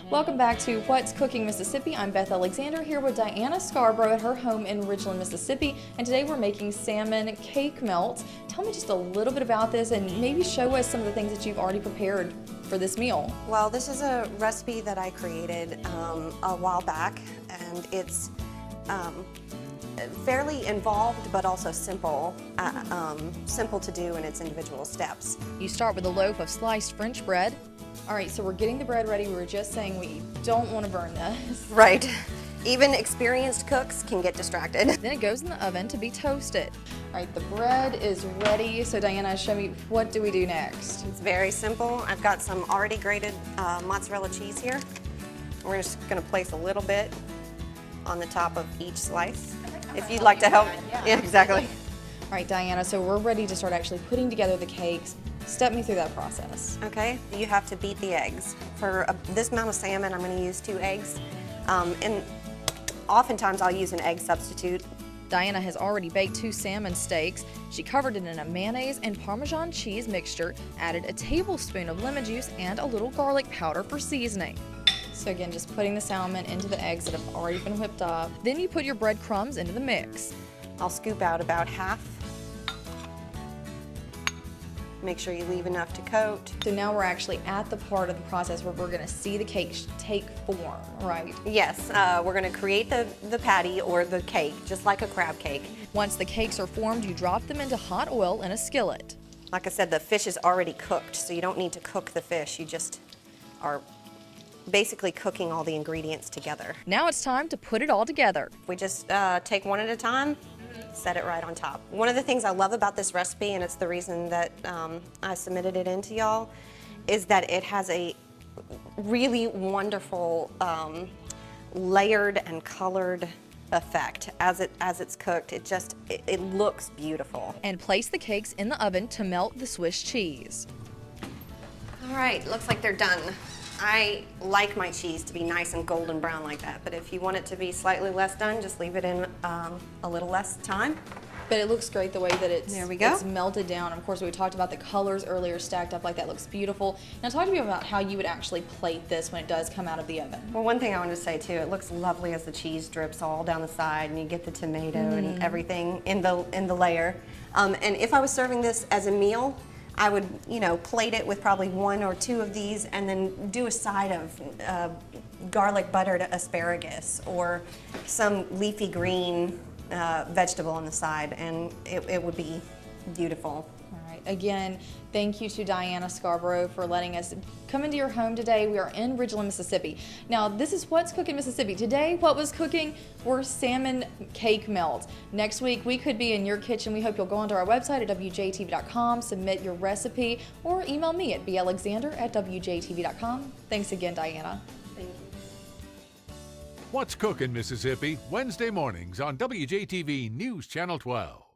Welcome back to What's Cooking Mississippi. I'm Beth Alexander here with Diana Scarborough at her home in Ridgeland, Mississippi, and today we're making salmon cake melt. Tell me just a little bit about this and maybe show us some of the things that you've already prepared for this meal. Well, this is a recipe that I created a while back, and it's fairly involved but also simple to do in its individual steps. You start with a loaf of sliced French bread. All right, so we're getting the bread ready. We were just saying we don't want to burn this. Right. Even experienced cooks can get distracted. Then it goes in the oven to be toasted. All right, the bread is ready. So Diana, show me, what do we do next? It's very simple. I've got some already grated mozzarella cheese here. We're just going to place a little bit on the top of each slice. If you'd like to help. Yeah, exactly. All right, Diana, so we're ready to start actually putting together the cakes. Step me through that process. Okay, you have to beat the eggs. For this amount of salmon, I'm going to use 2 eggs. And oftentimes I'll use an egg substitute. Diana has already baked 2 salmon steaks. She covered it in a mayonnaise and Parmesan cheese mixture, added a tablespoon of lemon juice and a little garlic powder for seasoning. So again, just putting the salmon into the eggs that have already been whipped up. Then you put your breadcrumbs into the mix. I'll scoop out about half. Make sure you leave enough to coat. So now we're actually at the part of the process where we're going to see the cake take form, right? Yes, we're going to create the patty or the cake, just like a crab cake. Once the cakes are formed, you drop them into hot oil in a skillet. Like I said, the fish is already cooked, so you don't need to cook the fish. You just are basically cooking all the ingredients together. Now it's time to put it all together. We just take one at a time, set it right on top. One of the things I love about this recipe, and it's the reason that I submitted it in to y'all, is that it has a really wonderful layered and colored effect as it's cooked. It looks beautiful. And place the cakes in the oven to melt the Swiss cheese. All right, looks like they're done. I like my cheese to be nice and golden brown like that, but if you want it to be slightly less done, just leave it in a little less time. But it looks great the way that it's melted down. Of course, we talked about the colors earlier, stacked up like that looks beautiful. Now talk to me about how you would actually plate this when it does come out of the oven. Well, one thing I wanted to say too, it looks lovely as the cheese drips all down the side and you get the tomato and everything in the layer. And if I was serving this as a meal, I would, plate it with probably 1 or 2 of these and then do a side of garlic buttered asparagus or some leafy green vegetable on the side, and it would be beautiful. All right. Again, thank you to Diana Scarborough for letting us come into your home today. We are in Ridgeland, Mississippi. Now, this is What's Cooking Mississippi. Today, what was cooking were salmon cake melts. Next week, we could be in your kitchen. We hope you'll go onto our website at WJTV.com, submit your recipe, or email me at balexander@WJTV.com. Thanks again, Diana. Thank you. What's Cooking Mississippi, Wednesday mornings on WJTV News Channel 12.